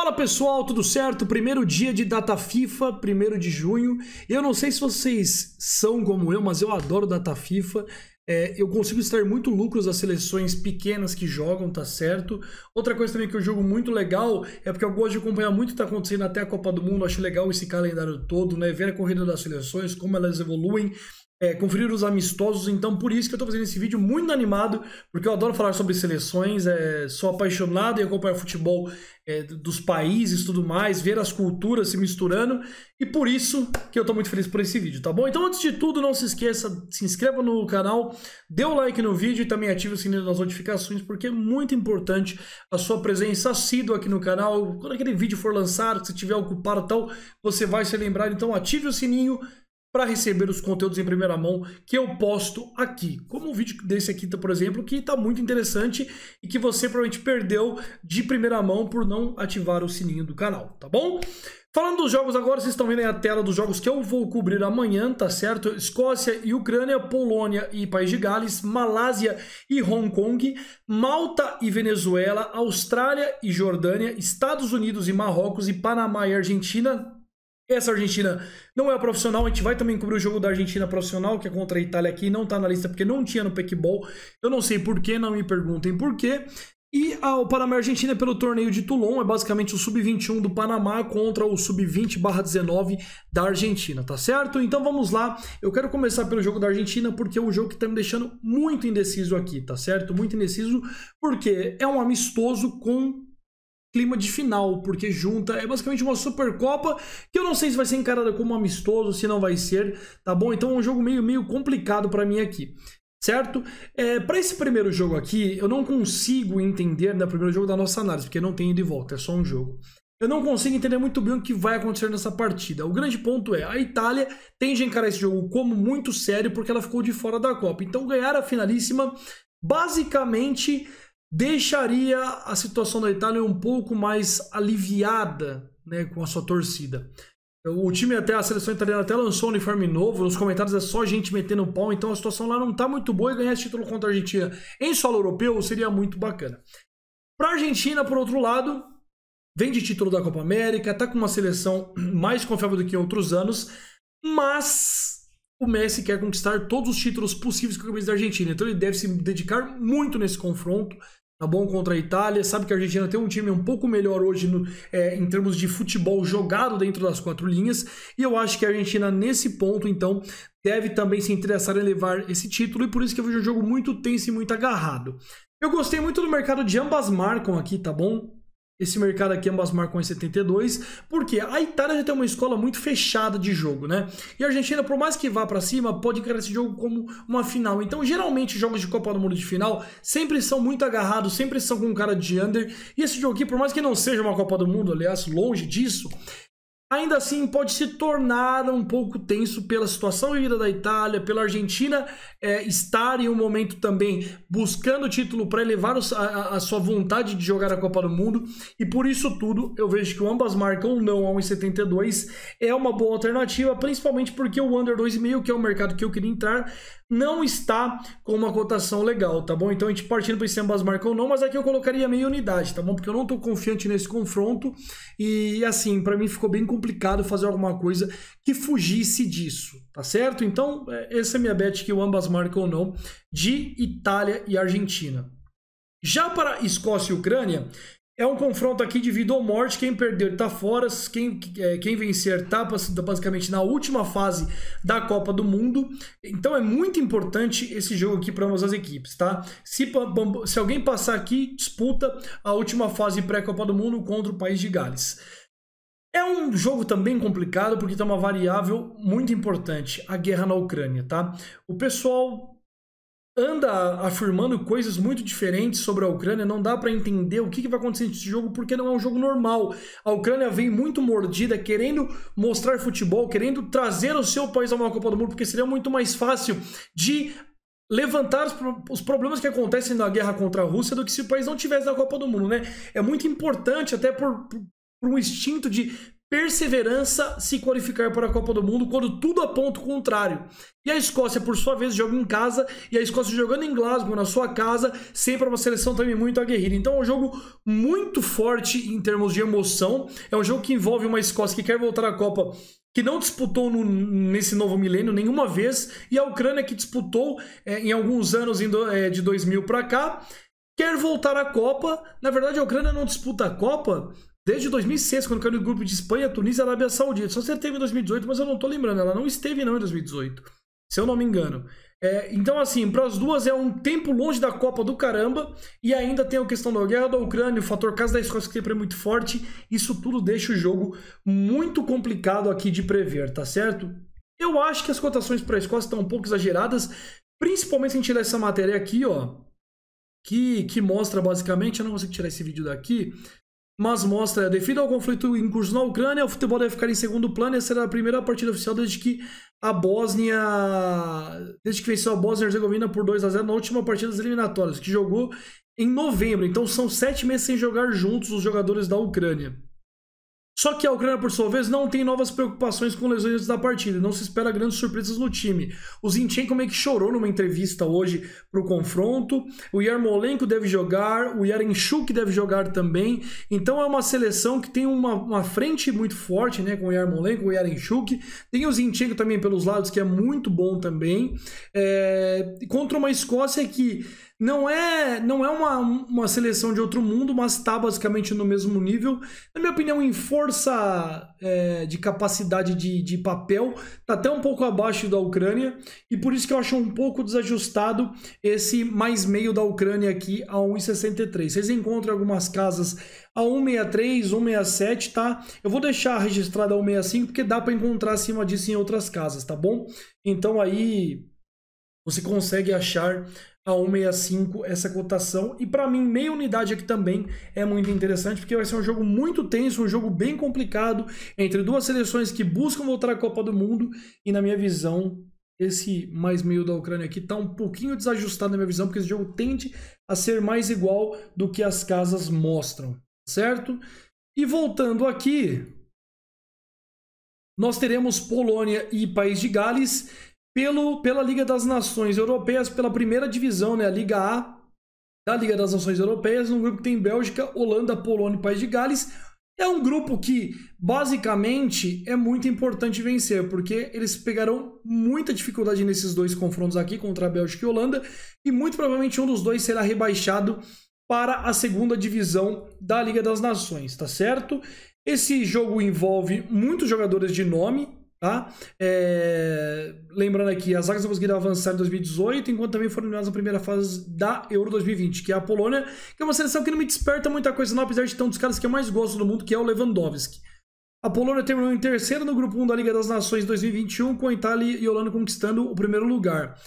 Fala pessoal, tudo certo? Primeiro dia de data FIFA, 1º de junho. Eu não sei se vocês são como eu, mas eu adoro data FIFA. Eu consigo extrair muito lucros das seleções pequenas que jogam, tá certo? Outra coisa também que eu jogo muito legal é porque eu gosto de acompanhar muito o que tá acontecendo até a Copa do Mundo. Acho legal esse calendário todo, né? Ver a corrida das seleções, como elas evoluem. Conferir os amistosos, então por isso que eu tô fazendo esse vídeo muito animado, porque eu adoro falar sobre seleções, sou apaixonado em acompanhar futebol dos países e tudo mais, ver as culturas se misturando, e por isso que eu tô muito feliz por esse vídeo, tá bom? Então antes de tudo, não se esqueça, se inscreva no canal, dê o like no vídeo e também ative o sininho das notificações, porque é muito importante a sua presença assídua aqui no canal. Quando aquele vídeo for lançado, se estiver ocupado e tal, você vai se lembrar, então ative o sininho para receber os conteúdos em primeira mão que eu posto aqui. Como um vídeo desse aqui, por exemplo, que está muito interessante e que você provavelmente perdeu de primeira mão por não ativar o sininho do canal, tá bom? Falando dos jogos agora, vocês estão vendo aí a tela dos jogos que eu vou cobrir amanhã, tá certo? Escócia e Ucrânia, Polônia e País de Gales, Malásia e Hong Kong, Malta e Venezuela, Austrália e Jordânia, Estados Unidos e Marrocos e Panamá e Argentina. Essa Argentina não é profissional, a gente vai também cobrir o jogo da Argentina profissional, que é contra a Itália aqui, não tá na lista porque não tinha no Paintball. Eu não sei porquê, não me perguntem porquê. E o Panamá e Argentina pelo torneio de Toulon, é basicamente o Sub-21 do Panamá contra o Sub-20/19 da Argentina, tá certo? Então vamos lá, eu quero começar pelo jogo da Argentina porque é um jogo que tá me deixando muito indeciso aqui, tá certo? Muito indeciso porque é um amistoso com clima de final, porque junta, é basicamente uma Supercopa, que eu não sei se vai ser encarada como amistoso, se não vai ser, tá bom? Então é um jogo meio complicado para mim aqui, certo? Para esse primeiro jogo aqui, eu não consigo entender, né, o primeiro jogo da nossa análise, porque não tem ida e volta, é só um jogo. Eu não consigo entender muito bem o que vai acontecer nessa partida. O grande ponto é, a Itália tende a encarar esse jogo como muito sério, porque ela ficou de fora da Copa. Então ganhar a finalíssima, basicamente deixaria a situação da Itália um pouco mais aliviada, né, com a sua torcida. O time, a seleção italiana até lançou um uniforme novo, nos comentários é só gente metendo pau, então a situação lá não tá muito boa e ganhar esse título contra a Argentina em solo europeu seria muito bacana. Para a Argentina, por outro lado, vem de título da Copa América, tá com uma seleção mais confiável do que em outros anos, mas o Messi quer conquistar todos os títulos possíveis com a camisa da Argentina, então ele deve se dedicar muito nesse confronto, tá bom, contra a Itália. Sabe que a Argentina tem um time um pouco melhor hoje em termos de futebol jogado dentro das 4 linhas, e eu acho que a Argentina nesse ponto, então, deve também se interessar em levar esse título, e por isso que eu vejo um jogo muito tenso e muito agarrado. Eu gostei muito do mercado de ambas marcam aqui, tá bom? Esse mercado aqui ambas marcam em 72, porque a Itália já tem uma escola muito fechada de jogo, né? E a Argentina, por mais que vá para cima, pode encarar esse jogo como uma final. Então, geralmente, jogos de Copa do Mundo de final sempre são muito agarrados, sempre são com cara de under. E esse jogo aqui, por mais que não seja uma Copa do Mundo, aliás, longe disso, ainda assim pode se tornar um pouco tenso pela situação vivida da Itália, pela Argentina estar em um momento também buscando o título para elevar a sua vontade de jogar a Copa do Mundo, e por isso tudo eu vejo que o ambas marcam não a 1,72 é uma boa alternativa, principalmente porque o under 2,5, que é o mercado que eu queria entrar, não está com uma cotação legal, tá bom? Então a gente partindo para esse ambas marcam não, mas aqui eu colocaria meia unidade, tá bom? Porque eu não tô confiante nesse confronto e assim, para mim ficou bem complicado fazer alguma coisa que fugisse disso, tá certo? Então essa é a minha bet, que o ambas marcam não, de Itália e Argentina. Já para Escócia e Ucrânia, é um confronto aqui de vida ou morte, quem perder tá fora, quem vencer tá basicamente na última fase da Copa do Mundo, então é muito importante esse jogo aqui para ambas as equipes, tá? Se alguém passar aqui, disputa a última fase pré-Copa do Mundo contra o País de Gales. É um jogo também complicado porque tem uma variável muito importante, a guerra na Ucrânia, tá? O pessoal anda afirmando coisas muito diferentes sobre a Ucrânia, não dá para entender o que vai acontecer nesse jogo, porque não é um jogo normal. A Ucrânia vem muito mordida, querendo mostrar futebol, querendo trazer o seu país a uma Copa do Mundo, porque seria muito mais fácil de levantar os problemas que acontecem na guerra contra a Rússia do que se o país não tivesse na Copa do Mundo, né? É muito importante, até por um instinto de perseverança se qualificar para a Copa do Mundo quando tudo aponta o contrário. E a Escócia, por sua vez, joga em casa, e a Escócia jogando em Glasgow, na sua casa, sempre é uma seleção também muito aguerrida. Então é um jogo muito forte em termos de emoção, é um jogo que envolve uma Escócia que quer voltar à Copa, que não disputou nesse novo milênio nenhuma vez, e a Ucrânia que disputou em alguns anos de 2000 para cá, quer voltar à Copa. Na verdade, a Ucrânia não disputa a Copa desde 2006, quando caiu no grupo de Espanha, Tunísia e Arábia Saudita. Só se teve em 2018, mas eu não tô lembrando. Ela não esteve não em 2018, se eu não me engano. Então, assim, para as duas é um tempo longe da Copa do caramba. E ainda tem a questão da guerra da Ucrânia, o fator casa da Escócia que sempre é muito forte. Isso tudo deixa o jogo muito complicado aqui de prever, tá certo? Eu acho que as cotações para a Escócia estão um pouco exageradas, principalmente se a gente tirar essa matéria aqui, ó, que mostra basicamente, eu não consigo tirar esse vídeo daqui, mas mostra, devido ao conflito em curso na Ucrânia, o futebol deve ficar em segundo plano e será a primeira partida oficial desde que venceu a Bósnia e Herzegovina por 2-0 na última partida das eliminatórias, que jogou em novembro. Então são 7 meses sem jogar juntos os jogadores da Ucrânia. Só que a Ucrânia, por sua vez, não tem novas preocupações com lesões antes da partida. Não se espera grandes surpresas no time. O Zinchenko meio que chorou numa entrevista hoje para o confronto. O Yarmolenko deve jogar. O Yaremchuk deve jogar também. Então é uma seleção que tem uma frente muito forte, né, com o Yarmolenko, o Yaremchuk. Tem o Zinchenko também pelos lados, que é muito bom também. Contra uma Escócia que não é uma seleção de outro mundo, mas está basicamente no mesmo nível. Na minha opinião, em força de capacidade de papel, está até um pouco abaixo da Ucrânia, e por isso que eu acho um pouco desajustado esse mais meio da Ucrânia aqui a 1,63. Vocês encontram algumas casas a 1,63, 1,67, tá? Eu vou deixar registrado a 1,65 porque dá para encontrar acima disso em outras casas, tá bom? Então aí você consegue achar a 1,65 essa cotação. E para mim, meia unidade aqui também é muito interessante, porque vai ser um jogo muito tenso, um jogo bem complicado, entre duas seleções que buscam voltar à Copa do Mundo. E na minha visão, esse mais meio da Ucrânia aqui está um pouquinho desajustado na minha visão, porque esse jogo tende a ser mais igual do que as casas mostram, certo? E voltando aqui, nós teremos Polônia e País de Gales pela Liga das Nações Europeias, pela primeira divisão, né, a Liga A da Liga das Nações Europeias, um grupo que tem Bélgica, Holanda, Polônia e País de Gales. É um grupo que, basicamente, é muito importante vencer, porque eles pegarão muita dificuldade nesses dois confrontos aqui, contra a Bélgica e a Holanda, e muito provavelmente um dos dois será rebaixado para a segunda divisão da Liga das Nações, tá certo? Esse jogo envolve muitos jogadores de nome, tá? Lembrando aqui, as zagas não conseguiram avançar em 2018, enquanto também foram eliminadas na primeira fase da Euro 2020, que é a Polônia, que é uma seleção que não me desperta muita coisa não, apesar de ter um dos caras que eu mais gosto do mundo, que é o Lewandowski. A Polônia terminou em terceiro no grupo 1 da Liga das Nações 2021, com a Itália e a Holanda conquistando o primeiro lugar.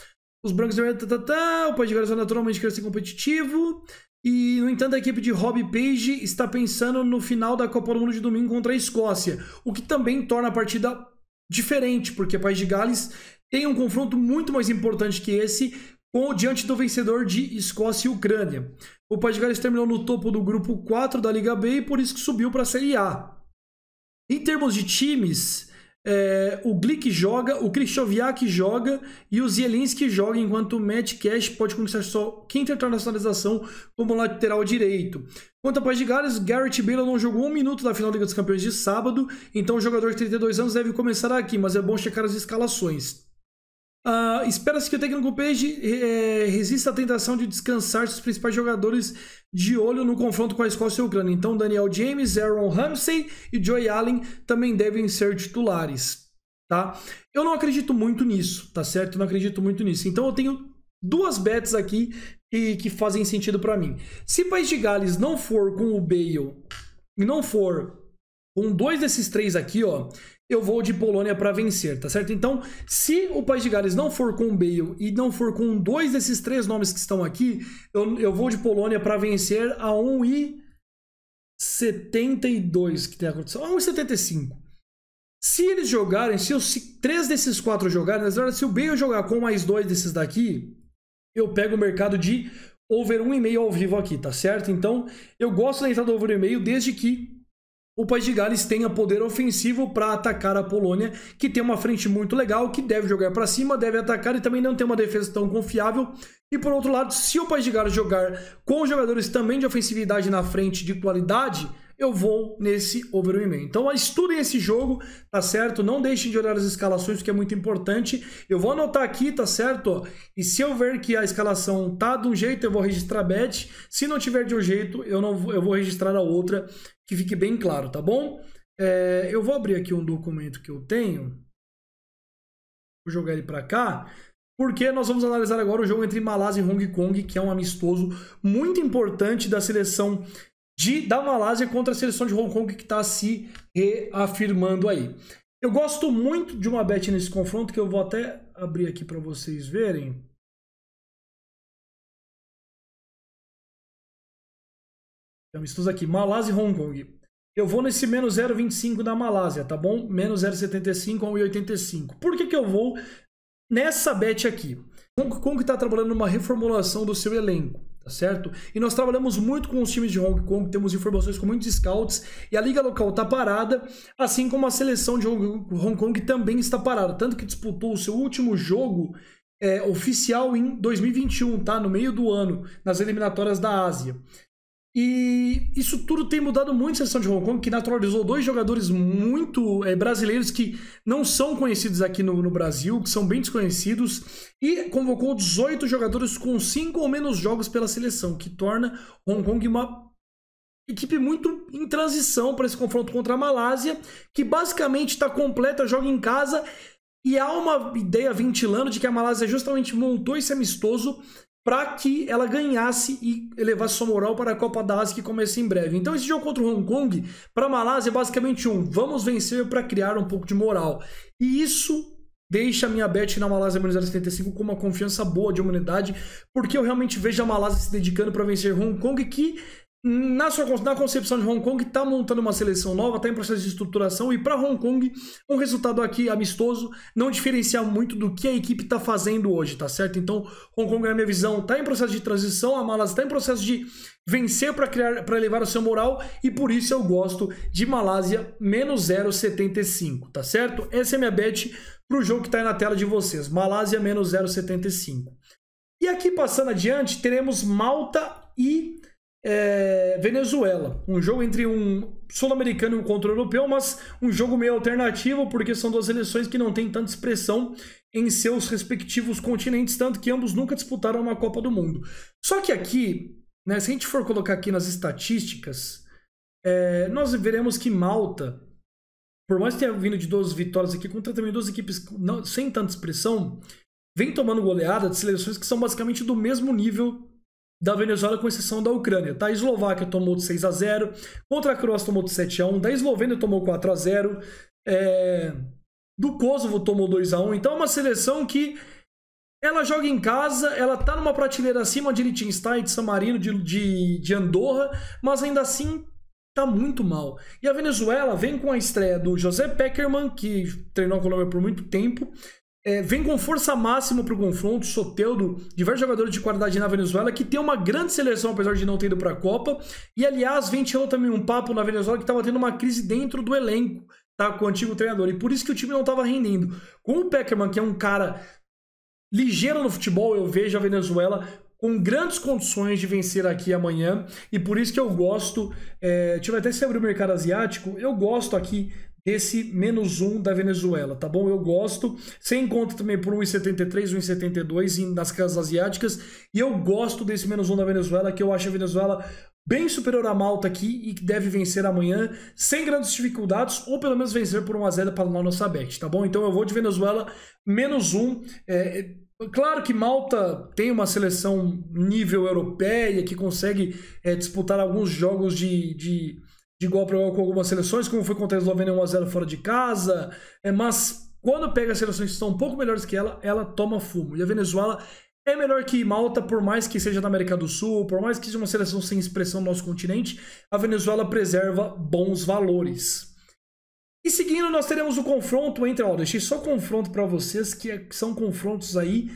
Os brancos o País de Gales naturalmente quer ser competitivo, e, no entanto, a equipe de Robbie Page está pensando no final da Copa do Mundo de domingo contra a Escócia, o que também torna a partida diferente, porque o País de Gales tem um confronto muito mais importante que esse diante do vencedor de Escócia e Ucrânia. O País de Gales terminou no topo do grupo 4 da Liga B e por isso que subiu para a Série A. Em termos de times, o Glick joga, o Krychowiak joga e o Zielinski joga, enquanto o Matt Cash pode conquistar sua quinta internacionalização como lateral direito. Quanto ao País de Gales, Gareth Bale não jogou 1 minuto na final da Liga dos Campeões de sábado, então o jogador de 32 anos deve começar aqui, mas é bom checar as escalações. Espera-se que o técnico Page resista à tentação de descansar seus principais jogadores de olho no confronto com a Escócia e a Ucrânia. Então Daniel James, Aaron Ramsey e Joe Allen também devem ser titulares, tá? Eu não acredito muito nisso, tá certo? Eu não acredito muito nisso. Então eu tenho duas bets aqui que fazem sentido para mim. Se o País de Gales não for com o Bale e não for com dois desses três aqui, ó, eu vou de Polônia para vencer, tá certo? Então, se o País de Gales não for com o Bale e não for com dois desses três nomes que estão aqui, eu vou de Polônia para vencer a 1,72 que tem a condição, a 1,75. Se eles jogarem, se três desses quatro jogarem, na verdade, se o Bale jogar com mais dois desses daqui, eu pego o mercado de over 1,5 ao vivo aqui, tá certo? Então, eu gosto da entrada do over 1,5 desde que o País de Gales tenha poder ofensivo para atacar a Polônia, que tem uma frente muito legal, que deve jogar para cima, deve atacar e também não tem uma defesa tão confiável. E por outro lado, se o País de Gales jogar com jogadores também de ofensividade na frente de qualidade, eu vou nesse over 1,5. Então estudem esse jogo, tá certo? Não deixem de olhar as escalações, porque é muito importante. Eu vou anotar aqui, tá certo? E se eu ver que a escalação tá de um jeito, eu vou registrar a bet. Se não tiver de um jeito, eu vou registrar a outra, que fique bem claro, tá bom? Eu vou abrir aqui um documento que eu tenho. Vou jogar ele para cá. Porque nós vamos analisar agora o jogo entre Malásia e Hong Kong, que é um amistoso muito importante da seleção da Malásia contra a seleção de Hong Kong, que está se reafirmando aí. Eu gosto muito de uma bet nesse confronto, que eu vou até abrir aqui para vocês verem. Amistoso aqui, Malásia e Hong Kong. Eu vou nesse menos 0,25 da Malásia, tá bom? Menos 0,75 a 1,85. Por que eu vou nessa bet aqui? Hong Kong está trabalhando numa reformulação do seu elenco, tá certo? E nós trabalhamos muito com os times de Hong Kong, temos informações com muitos scouts, e a liga local está parada, assim como a seleção de Hong Kong também está parada, tanto que disputou o seu último jogo oficial em 2021, tá? No meio do ano, nas eliminatórias da Ásia. E isso tudo tem mudado muito a seleção de Hong Kong, que naturalizou 2 jogadores muito brasileiros que não são conhecidos aqui no Brasil, que são bem desconhecidos, e convocou 18 jogadores com 5 ou menos jogos pela seleção, que torna Hong Kong uma equipe muito em transição para esse confronto contra a Malásia, que basicamente está completa, joga em casa, e há uma ideia ventilando de que a Malásia justamente montou esse amistoso para que ela ganhasse e elevasse sua moral para a Copa da Ásia, que começa em breve. Então esse jogo contra o Hong Kong, para a Malásia, é basicamente vamos vencer para criar um pouco de moral. E isso deixa a minha bet na Malásia menos 0,75 com uma confiança boa de humanidade, porque eu realmente vejo a Malásia se dedicando para vencer Hong Kong, que na concepção de Hong Kong está montando uma seleção nova, está em processo de estruturação, e para Hong Kong um resultado aqui amistoso não diferencia muito do que a equipe está fazendo hoje, tá certo? Então Hong Kong, na minha visão, está em processo de transição, a Malásia está em processo de vencer para elevar o seu moral, e por isso eu gosto de Malásia menos 0,75, tá certo? Essa é a minha bet para o jogo que está aí na tela de vocês, Malásia menos 0,75. E aqui passando adiante teremos Malta e Venezuela, um jogo entre um sul-americano e um contra europeu, mas um jogo meio alternativo, porque são 2 seleções que não têm tanta expressão em seus respectivos continentes, tanto que ambos nunca disputaram uma Copa do Mundo. Só que aqui, né, se a gente for colocar aqui nas estatísticas, nós veremos que Malta, por mais que tenha vindo de 2 vitórias aqui, contra também 2 equipes sem tanta expressão, vem tomando goleada de seleções que são basicamente do mesmo nível da Venezuela, com exceção da Ucrânia, tá? A Eslováquia tomou de 6-0, contra a Croácia tomou de 7-1, da Eslovênia tomou 4-0, do Kosovo tomou 2-1, então é uma seleção que ela joga em casa, ela tá numa prateleira acima de Liechtenstein, de San Marino, de Andorra, mas ainda assim tá muito mal. E a Venezuela vem com a estreia do José Pekerman, que treinou a Colômbia por muito tempo, vem com força máxima para o confronto, Soteldo, diversos jogadores de qualidade na Venezuela, que tem uma grande seleção, apesar de não ter ido para a Copa. E, aliás, ventilou também um papo na Venezuela que estava tendo uma crise dentro do elenco, tá, com o antigo treinador. E por isso que o time não estava rendendo. Com o Pekerman, que é um cara ligeiro no futebol, eu vejo a Venezuela com grandes condições de vencer aqui amanhã. E por isso que eu gosto, deixa eu até se abrir o mercado asiático, eu gosto aqui desse menos 1 da Venezuela, tá bom? Eu gosto. Você encontra também por 1,73, 1,72 nas casas asiáticas. E eu gosto desse menos 1 da Venezuela, que eu acho a Venezuela bem superior à Malta aqui e que deve vencer amanhã sem grandes dificuldades, ou pelo menos vencer por 1-0 para a nossa bet, tá bom? Então eu vou de Venezuela menos 1. Claro que Malta tem uma seleção nível europeia que consegue disputar alguns jogos de igual para igual com algumas seleções, como foi contra a Eslovênia 1-0 fora de casa, mas quando pega as seleções que são um pouco melhores que ela toma fumo. E a Venezuela é melhor que Malta, por mais que seja da América do Sul, por mais que seja uma seleção sem expressão no nosso continente, a Venezuela preserva bons valores. E seguindo, nós teremos o confronto entre... deixei só confronto para vocês, que são confrontos aí,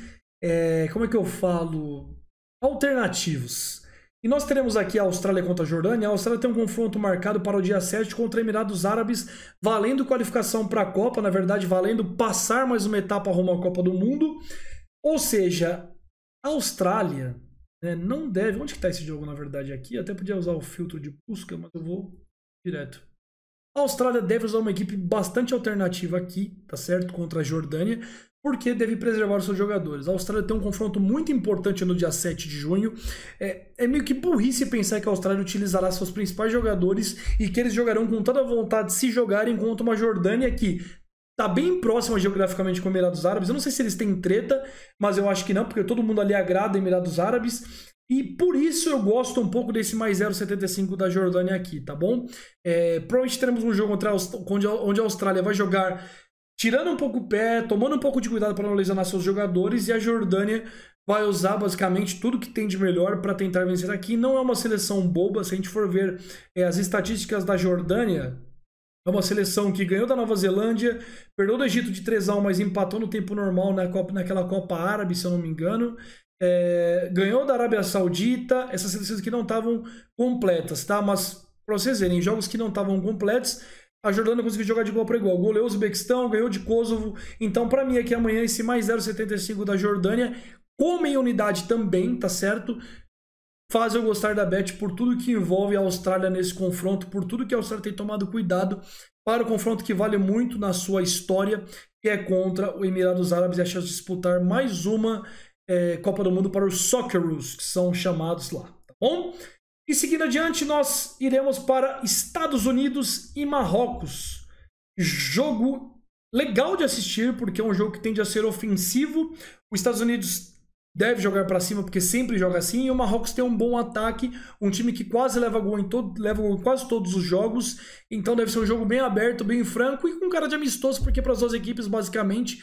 como é que eu falo? Alternativos. E nós teremos aqui a Austrália contra a Jordânia. A Austrália tem um confronto marcado para o dia 7 contra Emirados Árabes, valendo qualificação para a Copa, na verdade, valendo passar mais uma etapa rumo à Copa do Mundo. Ou seja, a Austrália, né, não deve... Onde que está esse jogo, na verdade, aqui? Eu até podia usar o filtro de busca, mas eu vou direto. A Austrália deve usar uma equipe bastante alternativa aqui, tá certo? Contra a Jordânia, porque deve preservar os seus jogadores. A Austrália tem um confronto muito importante no dia 7 de junho. É meio que burrice pensar que a Austrália utilizará seus principais jogadores e que eles jogarão com toda a vontade se jogarem contra uma Jordânia que tá bem próxima geograficamente com os Emirados Árabes. Eu não sei se eles têm treta, mas eu acho que não, porque todo mundo ali agrada Emirados Árabes. E por isso eu gosto um pouco desse mais 0,75 da Jordânia aqui, tá bom? Provavelmente teremos um jogo onde a Austrália vai jogar tirando um pouco o pé, tomando um pouco de cuidado para não lesionar seus jogadores, e a Jordânia vai usar basicamente tudo que tem de melhor para tentar vencer aqui. Não é uma seleção boba, se a gente for ver as estatísticas da Jordânia, é uma seleção que ganhou da Nova Zelândia, perdeu do Egito de 3-1, mas empatou no tempo normal naquela Copa Árabe, se eu não me engano. Ganhou da Arábia Saudita, essas seleções que não estavam completas, tá? Mas, para vocês verem, jogos que não estavam completos, a Jordânia conseguiu jogar de igual para igual. Goleou o Uzbequistão, ganhou de Kosovo. Então, para mim, aqui amanhã, esse mais 0,75 da Jordânia, com meia unidade também, tá certo? Faz eu gostar da bet por tudo que envolve a Austrália nesse confronto, por tudo que a Austrália tem tomado cuidado para o confronto que vale muito na sua história, que é contra o Emirados Árabes, e a chance de disputar mais uma Copa do Mundo para os Socceroos, que são chamados lá, tá bom? E seguindo adiante, nós iremos para Estados Unidos e Marrocos. Jogo legal de assistir, porque é um jogo que tende a ser ofensivo. Os Estados Unidos deve jogar para cima, porque sempre joga assim, e o Marrocos tem um bom ataque, um time que quase leva gol em quase todos os jogos, então deve ser um jogo bem aberto, bem franco, e com cara de amistoso, porque para as duas equipes, basicamente,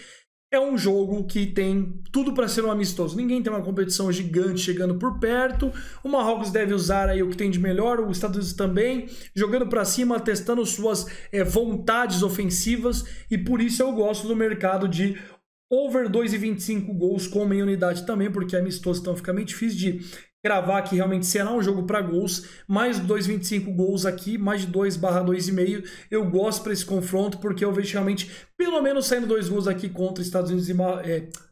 é um jogo que tem tudo para ser um amistoso. Ninguém tem uma competição gigante chegando por perto. O Marrocos deve usar aí o que tem de melhor, os Estados Unidos também, jogando para cima, testando suas vontades ofensivas, e por isso eu gosto do mercado de over 2,25 gols com meia unidade também, porque é amistoso, então fica meio difícil de cravar que realmente será um jogo para gols. Mais 2,25 gols aqui, mais de 2/2,5. Eu gosto para esse confronto, porque eu vejo realmente pelo menos saindo 2 gols aqui contra Estados Unidos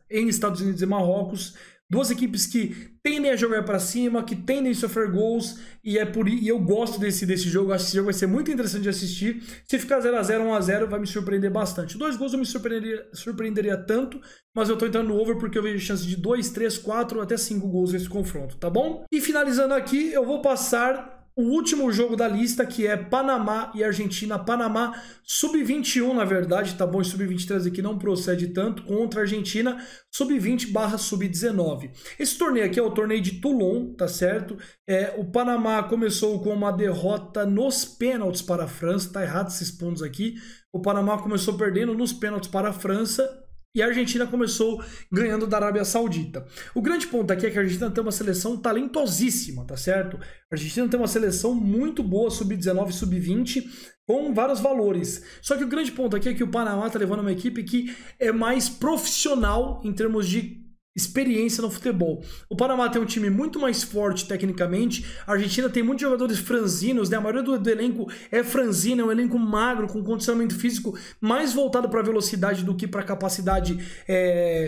em Estados Unidos e Marrocos. Duas equipes que tendem a jogar para cima, que tendem a sofrer gols, e eu gosto desse jogo. Acho que esse jogo vai ser muito interessante de assistir. Se ficar 0-0, 1-0, vai me surpreender bastante. 2 gols eu me surpreenderia tanto, mas eu estou entrando no over porque eu vejo chance de 2, 3, 4, até 5 gols nesse confronto, tá bom? E finalizando aqui, eu vou passar o último jogo da lista, que é Panamá e Argentina. Panamá sub-21, na verdade, tá bom? E sub-23 aqui não procede tanto, contra a Argentina sub-20/sub-19. Esse torneio aqui é o torneio de Toulon, tá certo? O Panamá começou com uma derrota nos pênaltis para a França, tá errado esses pontos aqui. O Panamá começou perdendo nos pênaltis para a França, e a Argentina começou ganhando da Arábia Saudita. O grande ponto aqui é que a Argentina tem uma seleção talentosíssima, tá certo? A Argentina tem uma seleção muito boa, sub-19 e sub-20, com vários valores. Só que o grande ponto aqui é que o Panamá tá levando uma equipe que é mais profissional em termos de experiência no futebol. O Panamá tem um time muito mais forte tecnicamente. A Argentina tem muitos jogadores franzinos, né? A maioria do elenco é franzino, é um elenco magro, com condicionamento físico mais voltado para a velocidade do que para a capacidade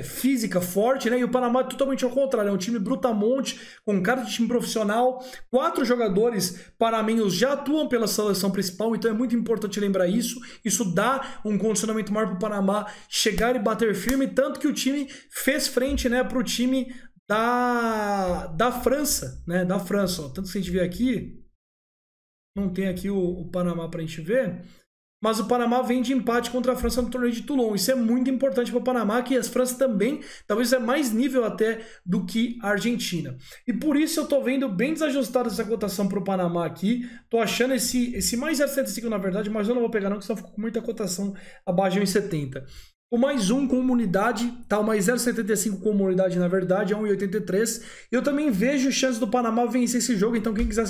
física forte, né? E o Panamá é totalmente ao contrário, é um time brutamonte, com cara de time profissional. 4 jogadores panamenhos já atuam pela seleção principal, então é muito importante lembrar isso. Isso dá um condicionamento maior para o Panamá chegar e bater firme, tanto que o time fez frente, né, para o time da França, né? Da França, ó. Tanto que se a gente ver aqui, não tem aqui o Panamá para a gente ver, mas o Panamá vem de empate contra a França no torneio de Toulon. Isso é muito importante para o Panamá, que as França também, talvez é mais nível até do que a Argentina. E por isso eu tô vendo bem desajustado essa cotação para o Panamá aqui. Tô achando esse mais 0,75 na verdade, mas eu não vou pegar não, porque senão ficou com muita cotação abaixo de 1,70. O mais 1 com unidade, tá? O mais 0,75 com unidade, na verdade, é 1,83. Eu também vejo chance do Panamá vencer esse jogo, então quem quiser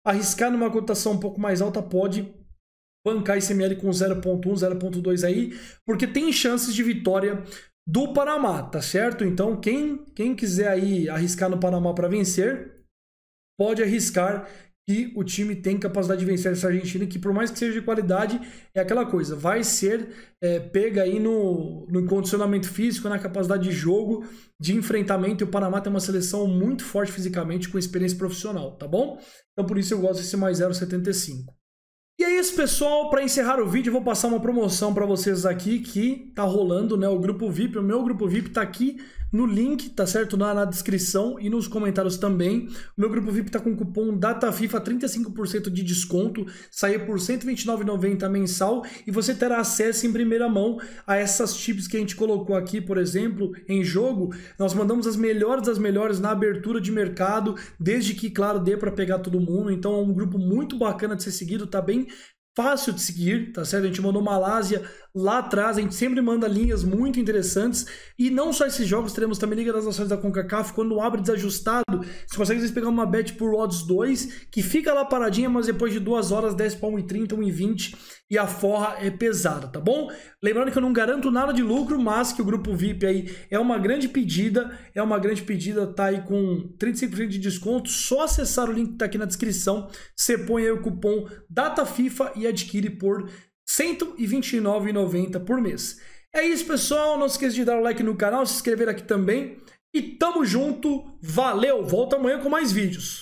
arriscar numa cotação um pouco mais alta pode bancar esse ML com 0,1, 0,2 aí, porque tem chances de vitória do Panamá, tá certo? Então quem quiser aí arriscar no Panamá para vencer, pode arriscar que o time tem capacidade de vencer essa Argentina, que por mais que seja de qualidade, é aquela coisa, vai ser pega aí no condicionamento físico, na capacidade de jogo, de enfrentamento, e o Panamá tem uma seleção muito forte fisicamente, com experiência profissional, tá bom? Então por isso eu gosto desse mais 0,75. E é isso, pessoal. Para encerrar o vídeo, eu vou passar uma promoção para vocês aqui que tá rolando, né? O grupo VIP, o meu grupo VIP tá aqui no link, tá certo? Na descrição e nos comentários também. O meu grupo VIP tá com o cupom DATAFIFA 35% de desconto, sai por R$ 129,90 mensal e você terá acesso em primeira mão a essas chips que a gente colocou aqui, por exemplo, em jogo. Nós mandamos as melhores das melhores na abertura de mercado, desde que, claro, dê para pegar todo mundo. Então é um grupo muito bacana de ser seguido, tá bem fácil de seguir, tá certo? A gente mandou Malásia lá atrás, a gente sempre manda linhas muito interessantes, e não só esses jogos, teremos também Liga das Nações da CONCACAF, quando abre desajustado, você consegue às vezes pegar uma bet por odds 2, que fica lá paradinha, mas depois de 2 horas desce para 1,30, 1,20, e a forra é pesada, tá bom? Lembrando que eu não garanto nada de lucro, mas que o grupo VIP aí é uma grande pedida, tá aí com 35% de desconto, só acessar o link que tá aqui na descrição, você põe aí o cupom DATAFIFA e adquire por R$ 129,90 por mês. É isso, pessoal. Não se esqueça de dar o like no canal, se inscrever aqui também. E tamo junto. Valeu! Volto amanhã com mais vídeos.